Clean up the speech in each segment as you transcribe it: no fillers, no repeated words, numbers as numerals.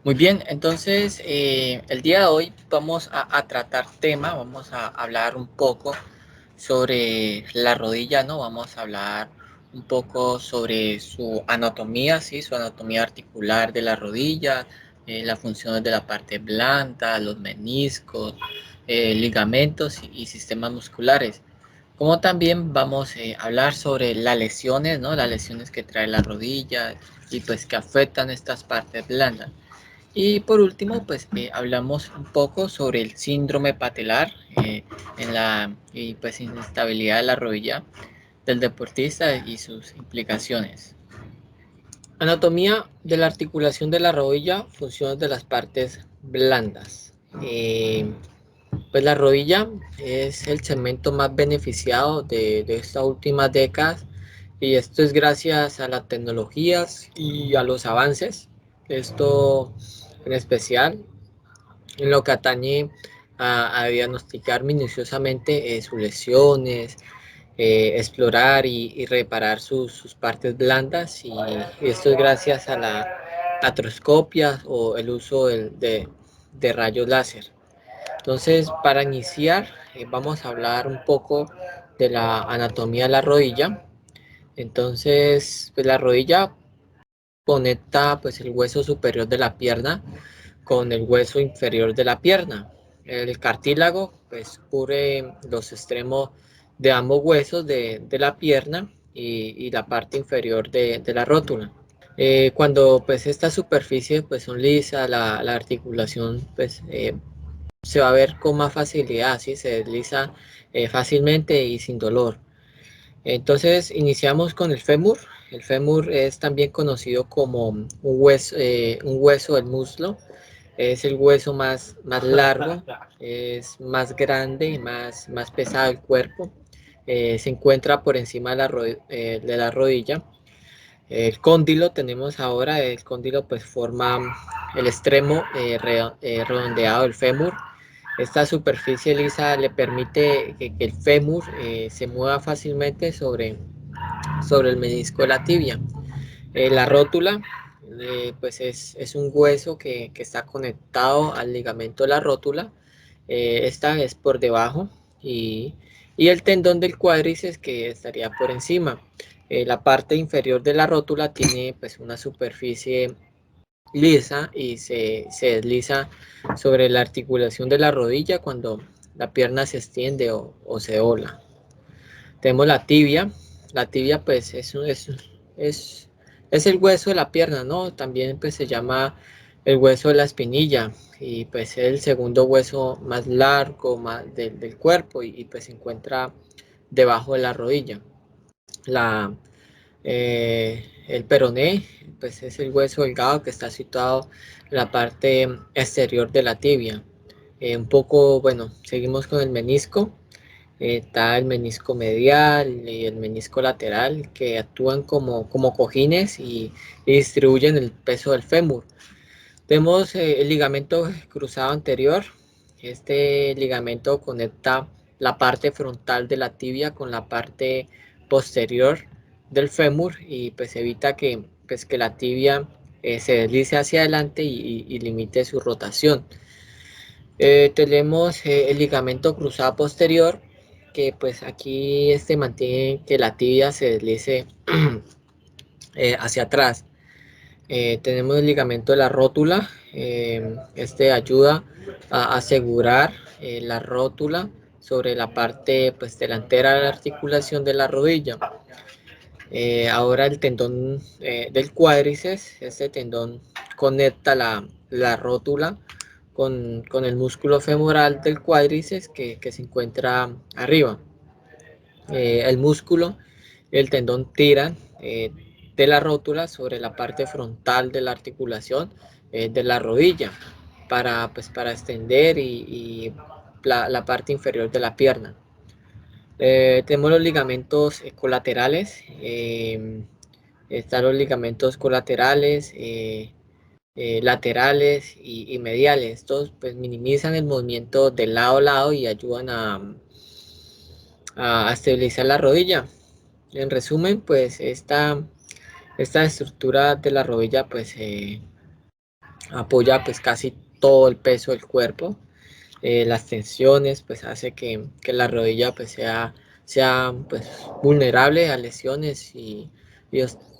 Muy bien, entonces el día de hoy vamos a tratar vamos a hablar un poco sobre la rodilla, ¿no? Vamos a hablar un poco sobre su anatomía, ¿sí? Su anatomía articular de la rodilla, las funciones de la parte blanda, los meniscos, ligamentos y sistemas musculares. Como también vamos a hablar sobre las lesiones, ¿no? Las lesiones que trae la rodilla y pues que afectan estas partes blandas. Y por último, pues hablamos un poco sobre el síndrome patelar y pues inestabilidad de la rodilla del deportista y sus implicaciones. Anatomía de la articulación de la rodilla, funciones de las partes blandas. Pues la rodilla es el segmento más beneficiado de estas últimas décadas y esto es gracias a las tecnologías y a los avances. Esto en especial en lo que atañe a diagnosticar minuciosamente sus lesiones, explorar y reparar sus partes blandas y esto es gracias a la artroscopia o el uso de rayos láser. Entonces, para iniciar, vamos a hablar un poco de la anatomía de la rodilla. Entonces, pues la rodilla conecta pues el hueso superior de la pierna con el hueso inferior de la pierna. El cartílago pues cubre los extremos de ambos huesos de la pierna y la parte inferior de la rótula. Cuando pues esta superficie pues son lisa, la articulación pues se va a ver con más facilidad, ¿sí? Se desliza fácilmente y sin dolor. Entonces iniciamos con el fémur. El fémur es también conocido como un hueso del muslo. Es el hueso más largo, es más grande y más pesado del cuerpo. Se encuentra por encima de la rodilla. El cóndilo tenemos ahora, el cóndilo pues forma el extremo redondeado del fémur. Esta superficie lisa le permite que el fémur se mueva fácilmente sobre el menisco de la tibia. La rótula pues es un hueso que está conectado al ligamento de la rótula. Esta es por debajo y, y el tendón del cuádriceps que estaría por encima. La parte inferior de la rótula tiene pues una superficie lisa y se desliza sobre la articulación de la rodilla cuando la pierna se extiende o se dobla. Tenemos la tibia. La tibia pues es, es el hueso de la pierna, ¿no? También pues se llama el hueso de la espinilla y pues es el segundo hueso más largo del cuerpo y pues se encuentra debajo de la rodilla. La, el peroné pues es el hueso delgado que está situado en la parte exterior de la tibia. Un poco, bueno, seguimos con el menisco. Está el menisco medial y el menisco lateral que actúan como cojines y distribuyen el peso del fémur. Tenemos el ligamento cruzado anterior. Este ligamento conecta la parte frontal de la tibia con la parte posterior del fémur y pues evita que la tibia se deslice hacia adelante y limite su rotación. Tenemos el ligamento cruzado posterior, que pues aquí este mantiene que la tibia se deslice hacia atrás. Tenemos el ligamento de la rótula, este ayuda a asegurar la rótula sobre la parte pues, delantera de la articulación de la rodilla. Ahora el tendón del cuádriceps, este tendón conecta la rótula con el músculo femoral del cuádriceps que se encuentra arriba. El músculo y el tendón tiran de la rótula sobre la parte frontal de la articulación de la rodilla para extender y la parte inferior de la pierna. Tenemos los ligamentos colaterales. Están los ligamentos colaterales, laterales y mediales. Estos pues minimizan el movimiento de lado a lado y ayudan a estabilizar la rodilla. En resumen, pues esta estructura de la rodilla pues apoya pues casi todo el peso del cuerpo. Las tensiones pues hace que la rodilla pues sea pues vulnerable a lesiones y,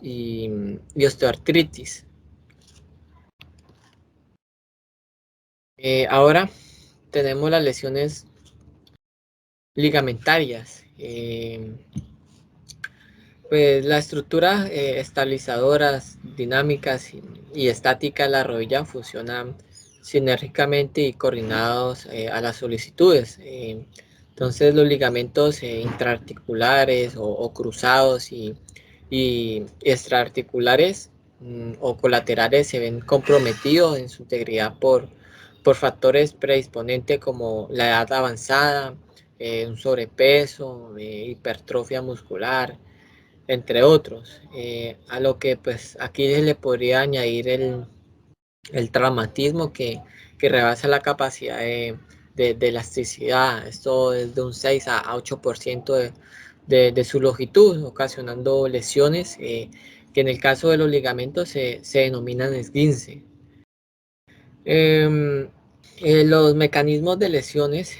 y osteoartritis. Ahora tenemos las lesiones ligamentarias. Pues la estructura estabilizadoras, dinámicas y estáticas de la rodilla funcionan sinérgicamente y coordinados a las solicitudes. Entonces los ligamentos intraarticulares o cruzados y extraarticulares o colaterales se ven comprometidos en su integridad por factores predisponentes como la edad avanzada, un sobrepeso, hipertrofia muscular, entre otros. A lo que pues aquí se le podría añadir el traumatismo que rebasa la capacidad de elasticidad. Esto es de un 6 a 8% de su longitud, ocasionando lesiones que en el caso de los ligamentos se denominan esguince. Eh, los mecanismos de lesiones,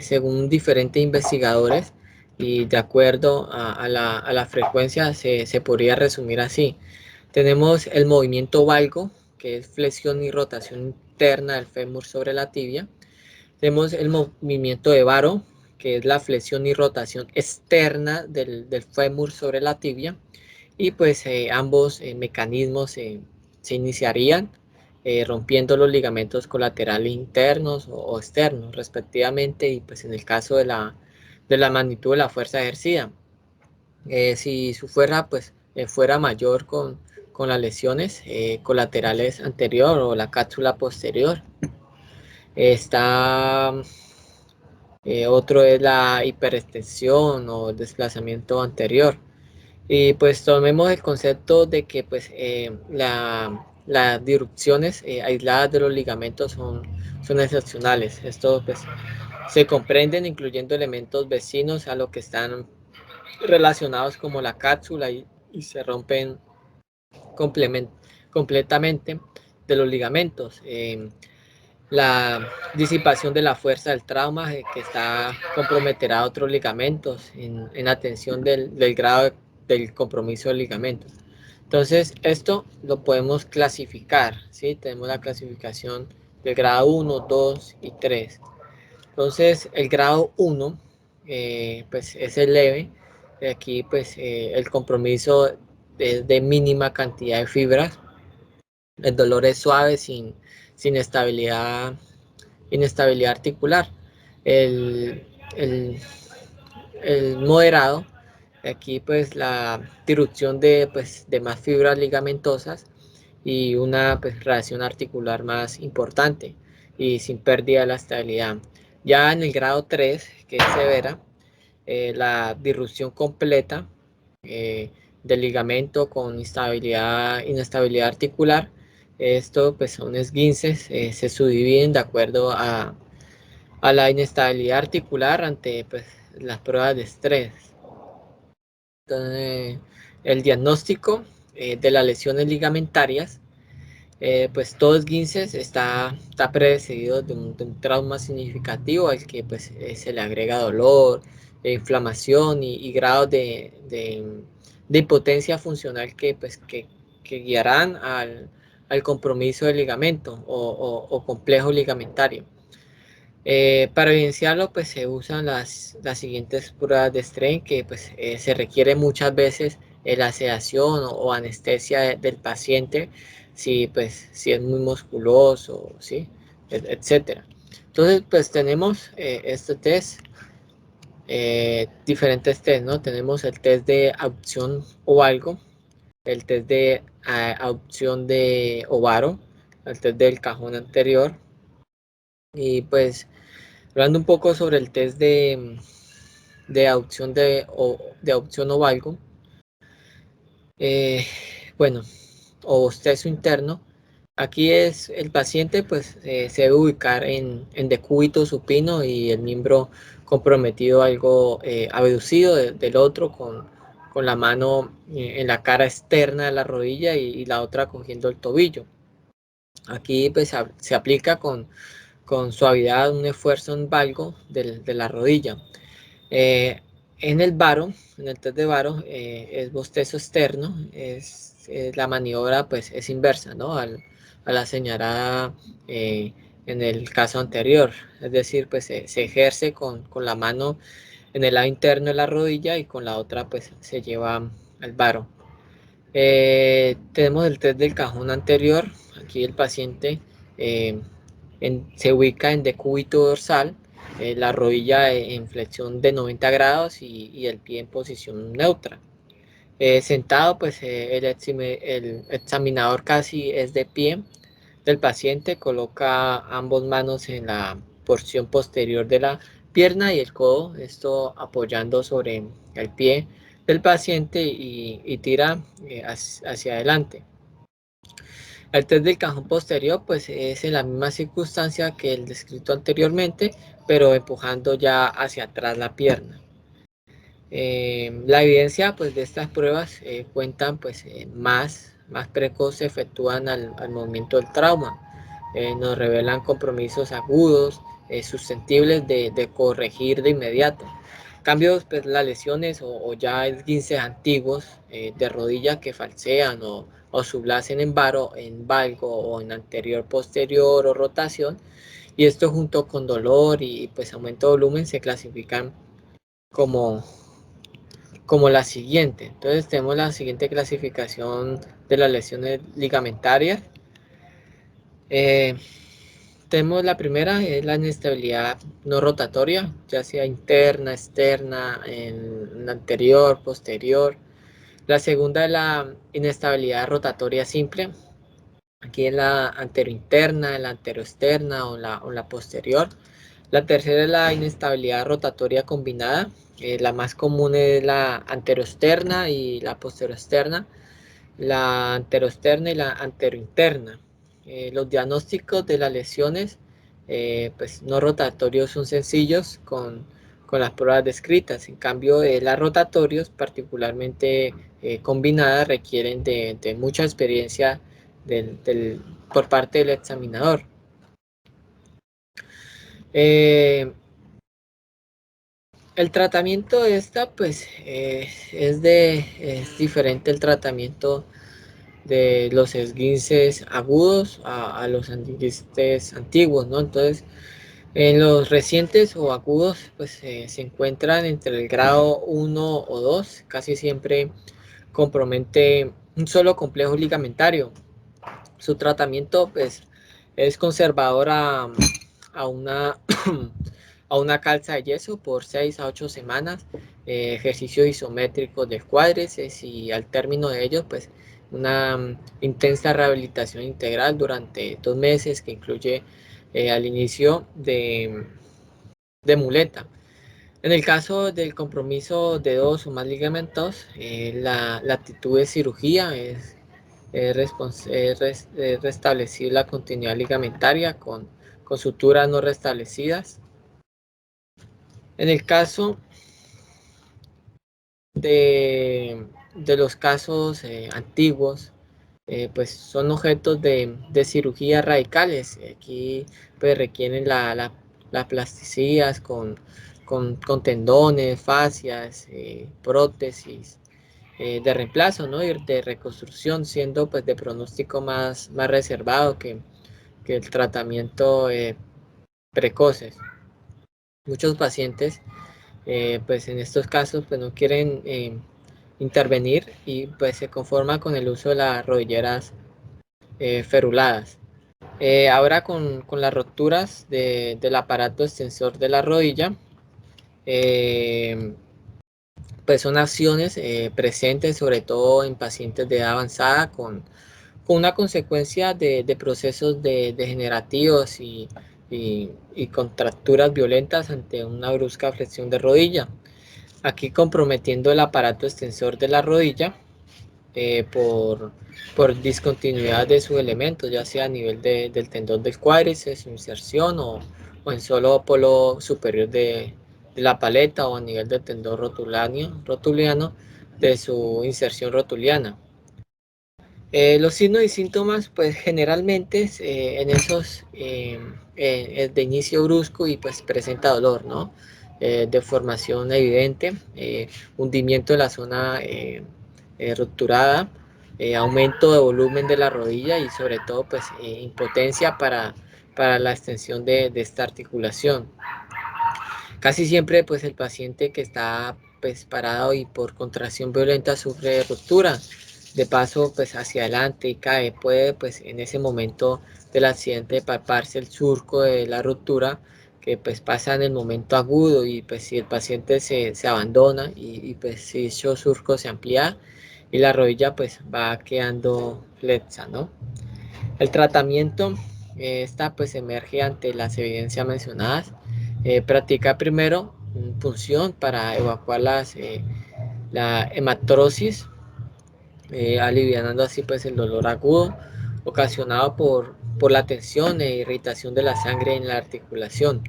según diferentes investigadores y de acuerdo a la frecuencia, se podría resumir así. Tenemos el movimiento valgo, que es flexión y rotación interna del fémur sobre la tibia. Tenemos el movimiento de varo, que es la flexión y rotación externa del fémur sobre la tibia. Y pues ambos mecanismos se iniciarían rompiendo los ligamentos colaterales internos o externos respectivamente, y pues en el caso de la magnitud de la fuerza ejercida. Si su fuerza pues fuera mayor con las lesiones colaterales anterior o la cápsula posterior. Está otro es la hiperextensión o desplazamiento anterior. Y pues tomemos el concepto de que pues las disrupciones aisladas de los ligamentos son excepcionales. Esto pues se comprenden incluyendo elementos vecinos a lo que están relacionados como la cápsula y se rompen completamente de los ligamentos. La disipación de la fuerza del trauma que está comprometerá a otros ligamentos en atención del grado del compromiso del ligamento. Entonces, esto lo podemos clasificar, ¿sí? Tenemos la clasificación del grado 1, 2 y 3. Entonces, el grado 1, pues es el leve. Aquí, pues, el compromiso es de mínima cantidad de fibras. El dolor es suave, sin inestabilidad articular. El, el, el moderado, aquí pues la disrupción de más fibras ligamentosas y una pues, reacción articular más importante y sin pérdida de la estabilidad. Ya en el grado 3, que es severa, la disrupción completa del ligamento con inestabilidad articular. Esto pues son esguinces, se subdividen de acuerdo a la inestabilidad articular ante pues, las pruebas de estrés. Entonces, el diagnóstico de las lesiones ligamentarias, pues todo esguince está precedido de un trauma significativo al que pues, se le agrega dolor, inflamación y grados de impotencia funcional que guiarán al compromiso del ligamento o complejo ligamentario. Para evidenciarlo, pues se usan las siguientes pruebas de strain que pues, se requiere muchas veces la sedación o anestesia del paciente si es muy musculoso, ¿sí? Etcétera. Entonces, pues tenemos este test, diferentes test, ¿no? Tenemos el test de abducción ovalgo, el test de abducción de ovaro, el test del cajón anterior, y pues hablando un poco sobre el test de adopción de adopción ovalgo, eh, bueno, o bostezo interno, aquí es el paciente pues se debe ubicar en decúbito supino y el miembro comprometido algo abducido del otro con la mano en la cara externa de la rodilla y la otra cogiendo el tobillo. Aquí pues se aplica con suavidad un esfuerzo en valgo de la rodilla. En el varo, en el test de varo, es bostezo externo, la maniobra pues es inversa, ¿no? A la señalada en el caso anterior, es decir, pues se ejerce con la mano en el lado interno de la rodilla y con la otra pues se lleva al varo. Tenemos el test del cajón anterior. Aquí el paciente eh, se ubica en decúbito dorsal, la rodilla en flexión de 90 grados y el pie en posición neutra. Sentado, pues el examinador casi es de pie del paciente, coloca ambas manos en la porción posterior de la pierna y el codo, esto apoyando sobre el pie del paciente y tira hacia adelante. El test del cajón posterior pues es en la misma circunstancia que el descrito anteriormente, pero empujando ya hacia atrás la pierna. La evidencia pues de estas pruebas cuentan pues más precoz se efectúan al momento del trauma. Nos revelan compromisos agudos, susceptibles de corregir de inmediato. Cambios, pues las lesiones o ya esguinces antiguos de rodilla que falsean o sublacen en varo, en valgo o en anterior, posterior o rotación, y esto junto con dolor y pues aumento de volumen se clasifican como, como la siguiente. Entonces tenemos la siguiente clasificación de las lesiones ligamentarias. Eh, Tenemos la primera, es la inestabilidad no rotatoria, ya sea interna, externa, en anterior, posterior. La segunda es la inestabilidad rotatoria simple. Aquí es la anterointerna, la anteroexterna o la posterior. La tercera es la inestabilidad rotatoria combinada. La más común es la anteroexterna y la posteroexterna, la anteroexterna y la anterointerna. Los diagnósticos de las lesiones pues no rotatorios son sencillos con las pruebas descritas. En cambio, las rotatorios, particularmente combinadas, requieren de mucha experiencia por parte del examinador. Eh, el tratamiento de esta, pues, es diferente el tratamiento de los esguinces agudos a los esguinces antiguos, ¿no? Entonces, en los recientes o agudos, pues se encuentran entre el grado 1 o 2, casi siempre compromete un solo complejo ligamentario. Su tratamiento, pues, es conservador a una, a una calza de yeso por 6 a 8 semanas, ejercicios isométricos del cuádriceps y al término de ellos, pues una intensa rehabilitación integral durante 2 meses que incluye al inicio de muleta. En el caso del compromiso de dos o más ligamentos, la actitud de cirugía es restablecer la continuidad ligamentaria con suturas no restablecidas. En el caso de los casos antiguos, pues son objetos de cirugía radicales. Aquí pues requieren la plasticidad con tendones, fascias, prótesis de reemplazo, ¿no? Y de reconstrucción, siendo pues de pronóstico más reservado que el tratamiento precoces. Muchos pacientes pues en estos casos pues no quieren intervenir y pues se conforman con el uso de las rodilleras feruladas. Ahora con las rupturas del aparato extensor de la rodilla, eh, pues son acciones presentes sobre todo en pacientes de edad avanzada con una consecuencia de procesos degenerativos y contracturas violentas ante una brusca flexión de rodilla. Aquí comprometiendo el aparato extensor de la rodilla eh, por, por discontinuidad de sus elementos, ya sea a nivel del tendón del cuádriceps, su inserción o en solo polo superior de la paleta o a nivel del tendón rotuliano de su inserción rotuliana. Los signos y síntomas, pues generalmente en esos de inicio brusco y pues presenta dolor, ¿no? Deformación evidente, hundimiento de la zona rupturada, aumento de volumen de la rodilla y sobre todo pues impotencia para la extensión de esta articulación. Casi siempre pues el paciente que está pues parado y por contracción violenta sufre ruptura, de paso pues hacia adelante y cae, puede pues en ese momento del accidente palparse el surco de la ruptura que pues pasa en el momento agudo y pues si el paciente se abandona pues si dicho surco se amplía y la rodilla pues va quedando flexa, ¿no? El tratamiento esta pues emerge ante las evidencias mencionadas. Practica primero punción para evacuar la hematrosis, alivianando así pues el dolor agudo ocasionado por la tensión e irritación de la sangre en la articulación.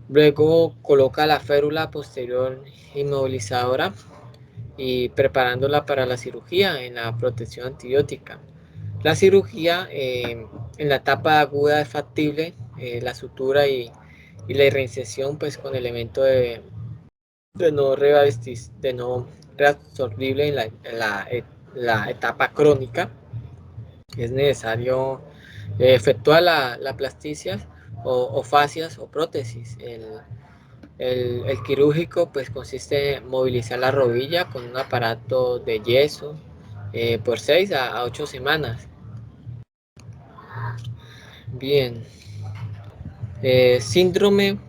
Luego coloca la férula posterior inmovilizadora y preparándola para la cirugía en la protección antibiótica. La cirugía en la etapa aguda es factible, la sutura y la reinserción pues con elemento de no reabsorbible la etapa crónica. Es necesario efectuar la plasticia o fascias o prótesis. El quirúrgico pues consiste en movilizar la rodilla con un aparato de yeso por 6 a 8 semanas. Bien, síndrome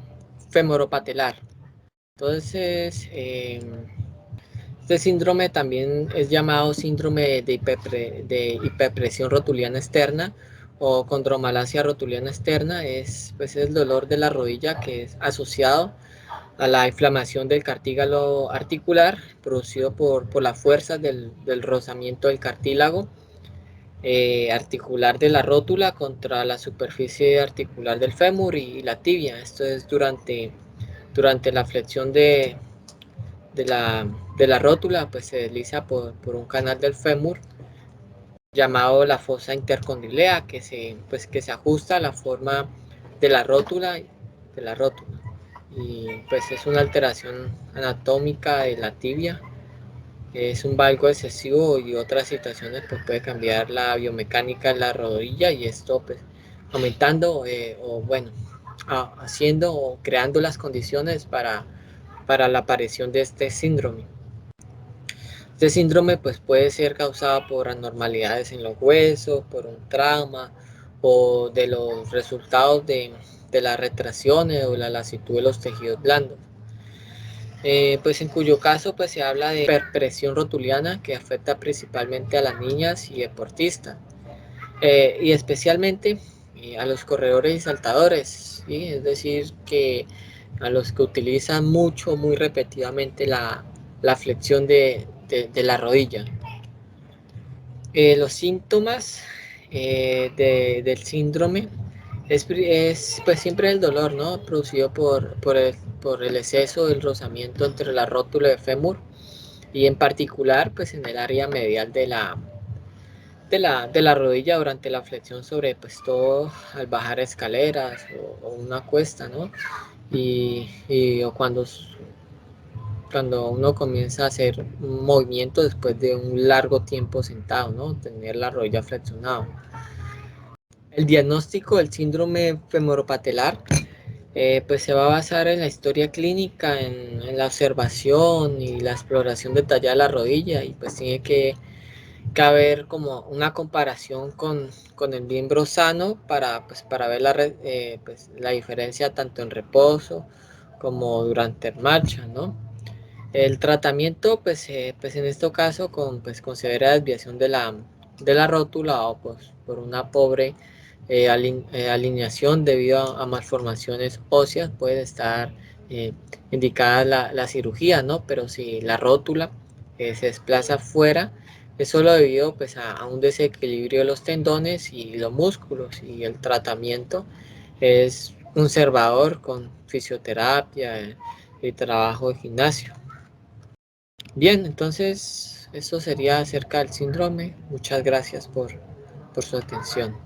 femoropatelar. Entonces, este síndrome también es llamado síndrome de hiperpresión rotuliana externa o condromalacia rotuliana externa. Es pues, el dolor de la rodilla que es asociado a la inflamación del cartílago articular producido por la fuerza del rozamiento del cartílago articular de la rótula contra la superficie articular del fémur y la tibia. Esto es durante la flexión de, la, de la rótula, pues se desliza por un canal del fémur llamado la fosa intercondilea que se ajusta a la forma de la rótula. Y pues es una alteración anatómica de la tibia, es un valgo excesivo y otras situaciones pues puede cambiar la biomecánica de la rodilla y esto pues aumentando o bueno haciendo o creando las condiciones para la aparición de este síndrome. Este síndrome pues puede ser causado por anormalidades en los huesos, por un trauma o de los resultados de las retracciones o la lasitud de los tejidos blandos. Pues en cuyo caso pues se habla de hiperpresión rotuliana que afecta principalmente a las niñas y deportistas y especialmente a los corredores y saltadores, ¿sí? Es decir, que a los que utilizan mucho, muy repetidamente la flexión de la rodilla. Los síntomas del síndrome es pues siempre el dolor, ¿no? Producido por el exceso del rozamiento entre la rótula de fémur y en particular pues en el área medial de la rodilla durante la flexión sobre pues todo al bajar escaleras o una cuesta, ¿no? O cuando uno comienza a hacer un movimiento después de un largo tiempo sentado, ¿no? Tener la rodilla flexionada. El diagnóstico del síndrome femoropatelar pues se va a basar en la historia clínica, en la observación y la exploración detallada de la rodilla y pues tiene que haber como una comparación con el miembro sano para ver pues, la diferencia tanto en reposo como durante marcha, ¿no? El tratamiento, pues en este caso, con severa desviación de la rótula o pues, por una pobre alineación debido a malformaciones óseas, puede estar eh, indicada la cirugía, ¿no? Pero si la rótula se desplaza fuera, es solo debido pues, a un desequilibrio de los tendones y los músculos, y el tratamiento es conservador con fisioterapia y trabajo de gimnasio. Bien, entonces eso sería acerca del síndrome. Muchas gracias por su atención.